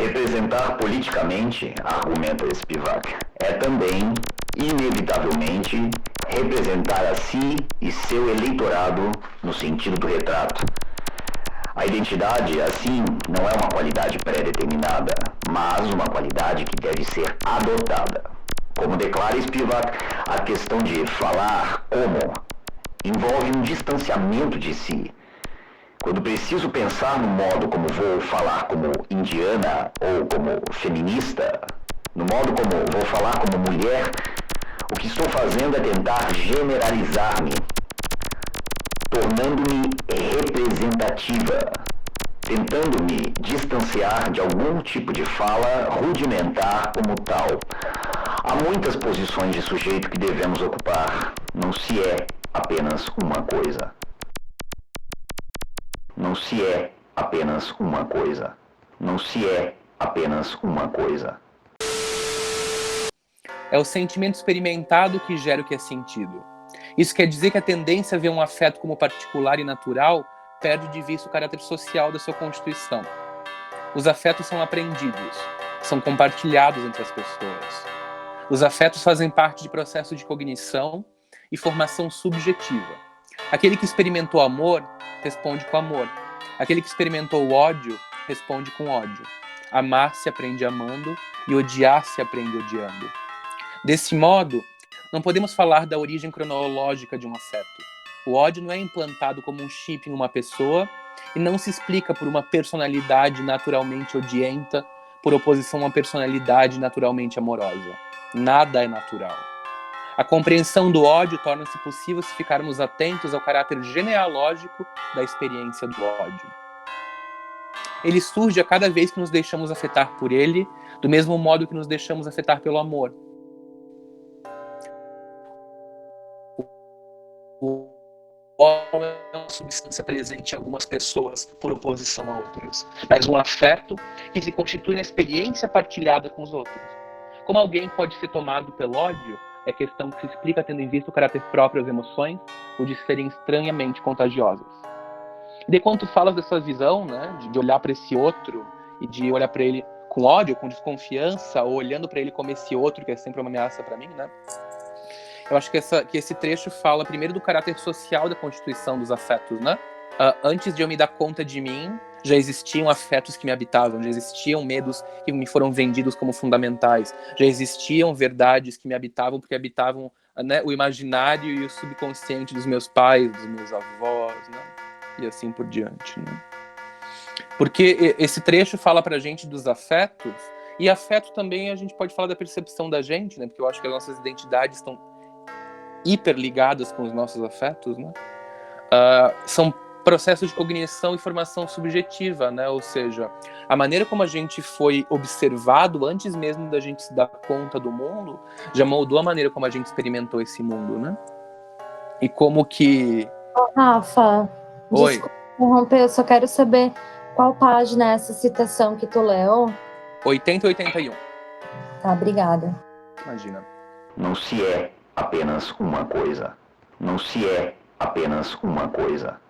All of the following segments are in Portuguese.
Representar politicamente, argumenta Spivak, é também, inevitavelmente, representar a si e seu eleitorado no sentido do retrato. A identidade, assim, não é uma qualidade pré-determinada, mas uma qualidade que deve ser adotada. Como declara Spivak, a questão de falar como envolve um distanciamento de si. Quando preciso pensar no modo como vou falar como indiana ou como feminista, no modo como vou falar como mulher, o que estou fazendo é tentar generalizar-me, tornando-me representativa, tentando me distanciar de algum tipo de fala rudimentar como tal. Há muitas posições de sujeito que devemos ocupar. Não se é apenas uma coisa. Não se é apenas uma coisa. Não se é apenas uma coisa. É o sentimento experimentado que gera o que é sentido. Isso quer dizer que a tendência a ver um afeto como particular e natural perde de vista o caráter social da sua constituição. Os afetos são aprendidos, são compartilhados entre as pessoas. Os afetos fazem parte de processo de cognição e formação subjetiva. Aquele que experimentou amor, responde com amor. Aquele que experimentou ódio, responde com ódio. Amar se aprende amando e odiar se aprende odiando. Desse modo, não podemos falar da origem cronológica de um afeto. O ódio não é implantado como um chip em uma pessoa e não se explica por uma personalidade naturalmente odienta por oposição a uma personalidade naturalmente amorosa. Nada é natural. A compreensão do ódio torna-se possível se ficarmos atentos ao caráter genealógico da experiência do ódio. Ele surge a cada vez que nos deixamos afetar por ele, do mesmo modo que nos deixamos afetar pelo amor. O ódio é uma substância presente em algumas pessoas por oposição a outras, mas um afeto que se constitui na experiência partilhada com os outros. Como alguém pode ser tomado pelo ódio, é questão que se explica tendo em vista o caráter próprio das emoções, ou de serem estranhamente contagiosas. E de quando tu falas dessa visão, né, de olhar para esse outro e de olhar para ele com ódio, com desconfiança, ou olhando para ele como esse outro que é sempre uma ameaça para mim, né? Eu acho que esse trecho fala primeiro do caráter social da constituição dos afetos, né? Antes de eu me dar conta de mim, já existiam afetos que me habitavam, já existiam medos que me foram vendidos como fundamentais, já existiam verdades que me habitavam porque habitavam, né, o imaginário e o subconsciente dos meus pais, dos meus avós, né? E assim por diante, né? Porque esse trecho fala pra gente dos afetos, e afeto também a gente pode falar da percepção da gente, né? Porque eu acho que as nossas identidades estão hiperligadas com os nossos afetos, né? São processos de cognição e formação subjetiva, né? Ou seja, a maneira como a gente foi observado antes mesmo da gente se dar conta do mundo já moldou a maneira como a gente experimentou esse mundo, né? E como que... Rafa, Oi. desculpa interromper, eu só quero saber qual página é essa citação que tu leu. 80 e 81. Tá, obrigada. Imagina. Não se é apenas uma coisa. Não se é apenas uma coisa.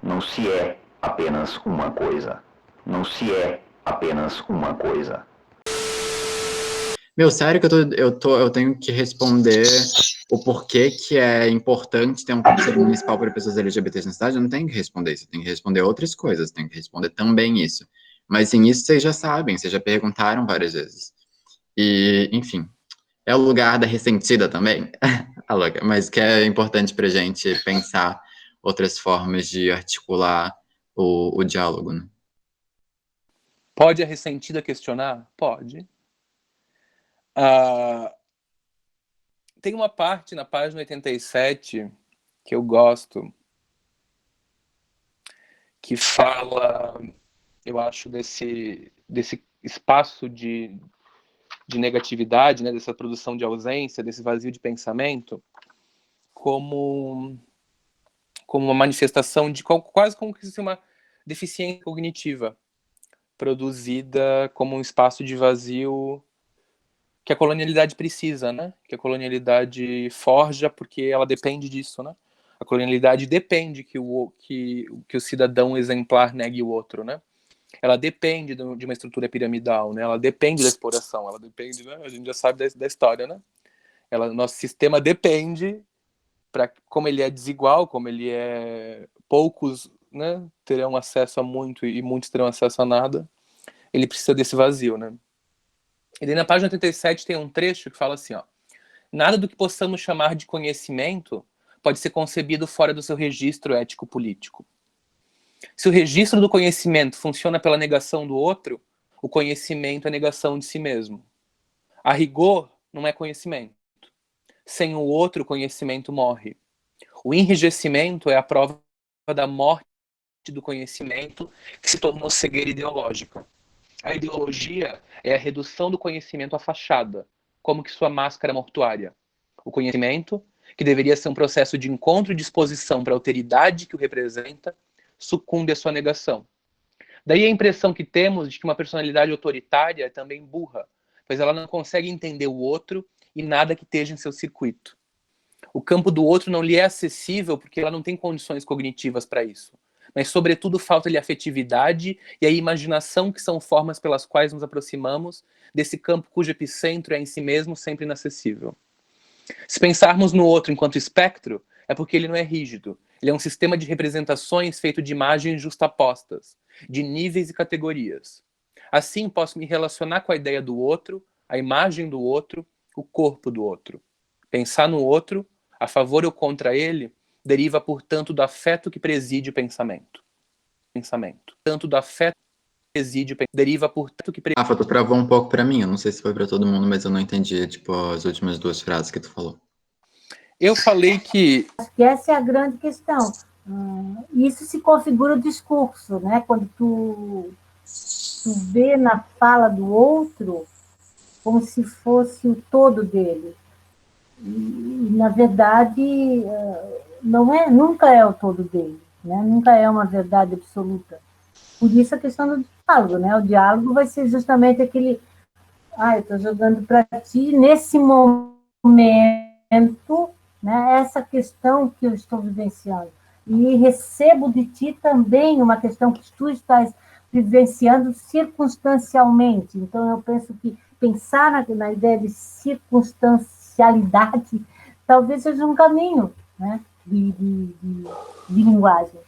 Não se é apenas uma coisa. Não se é apenas uma coisa. Meu, sério que eu tenho que responder o porquê que é importante ter um conselho municipal para pessoas LGBTs na cidade? Eu não tenho que responder isso, eu tenho que responder outras coisas, eu tenho que responder também isso. Mas sim, isso vocês já sabem, vocês já perguntaram várias vezes. E, enfim, é o lugar da ressentida também, a louca, mas que é importante pra gente pensar outras formas de articular o diálogo, né? Pode a ressentida questionar? Pode. Ah, tem uma parte na página 87 que eu gosto, que fala, eu acho, desse espaço de negatividade, né, dessa produção de ausência, desse vazio de pensamento, como uma manifestação de quase como se fosse uma deficiência cognitiva produzida como um espaço de vazio que a colonialidade precisa, né? Que a colonialidade forja porque ela depende disso, né? A colonialidade depende que o cidadão exemplar negue o outro, né? Ela depende de uma estrutura piramidal, né? Ela depende da exploração, ela depende, né? A gente já sabe da história, né? Nosso sistema depende, como ele é desigual, como ele é poucos, né, terão acesso a muito e muitos terão acesso a nada, ele precisa desse vazio, né? E daí na página 87 tem um trecho que fala assim, ó: nada do que possamos chamar de conhecimento pode ser concebido fora do seu registro ético-político. Se o registro do conhecimento funciona pela negação do outro, o conhecimento é negação de si mesmo. A rigor, não é conhecimento. Sem o outro, o conhecimento morre. O enrijecimento é a prova da morte do conhecimento que se tornou cegueira ideológica. A ideologia é a redução do conhecimento à fachada, como que sua máscara mortuária. O conhecimento, que deveria ser um processo de encontro e disposição para a alteridade que o representa, sucumbe à sua negação. Daí a impressão que temos de que uma personalidade autoritária é também burra, pois ela não consegue entender o outro e nada que esteja em seu circuito. O campo do outro não lhe é acessível porque ela não tem condições cognitivas para isso. Mas, sobretudo, falta-lhe afetividade e a imaginação, que são formas pelas quais nos aproximamos desse campo cujo epicentro é em si mesmo sempre inacessível. Se pensarmos no outro enquanto espectro, é porque ele não é rígido. Ele é um sistema de representações feito de imagens justapostas, de níveis e categorias. Assim, posso me relacionar com a ideia do outro, a imagem do outro, o corpo do outro. Pensar no outro, a favor ou contra ele, deriva, portanto, do afeto que preside o pensamento. Tanto do afeto que preside o pensamento, deriva, portanto, que preside... Rafa, tu travou um pouco pra mim, eu não sei se foi pra todo mundo, mas eu não entendi, tipo, as últimas duas frases que tu falou. Eu falei que... Acho que essa é a grande questão. Isso se configura o discurso, né? Quando tu vê na fala do outro como se fosse o todo dele. E, na verdade, nunca é o todo dele, né? Nunca é uma verdade absoluta. Por isso a questão do diálogo, né? O diálogo vai ser justamente aquele... eu estou jogando para ti, nesse momento, né? Essa questão que eu estou vivenciando. E recebo de ti também uma questão que tu estás vivenciando circunstancialmente. Então, eu penso que pensar na ideia de circunstancialidade talvez seja um caminho, né? de linguagem.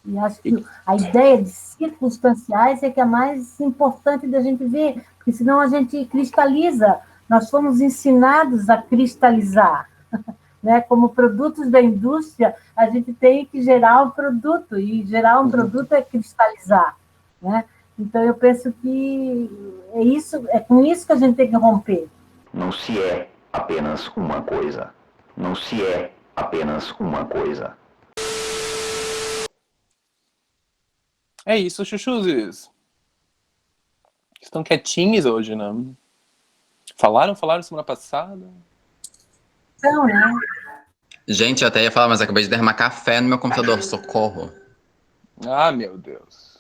E acho que a ideia de circunstanciais é que é a mais importante da gente ver, porque senão a gente cristaliza. Nós fomos ensinados a cristalizar. Né? Como produtos da indústria, a gente tem que gerar um produto, e gerar um produto é cristalizar. Né? Então, eu penso que é com isso que a gente tem que romper. Não se é apenas uma coisa. Não se é apenas uma coisa. É isso, chuchuzes. Estão quietinhos hoje, né? Falaram semana passada. Então, né? Gente, eu até ia falar, mas acabei de derramar café no meu computador. Socorro. Ah, meu Deus.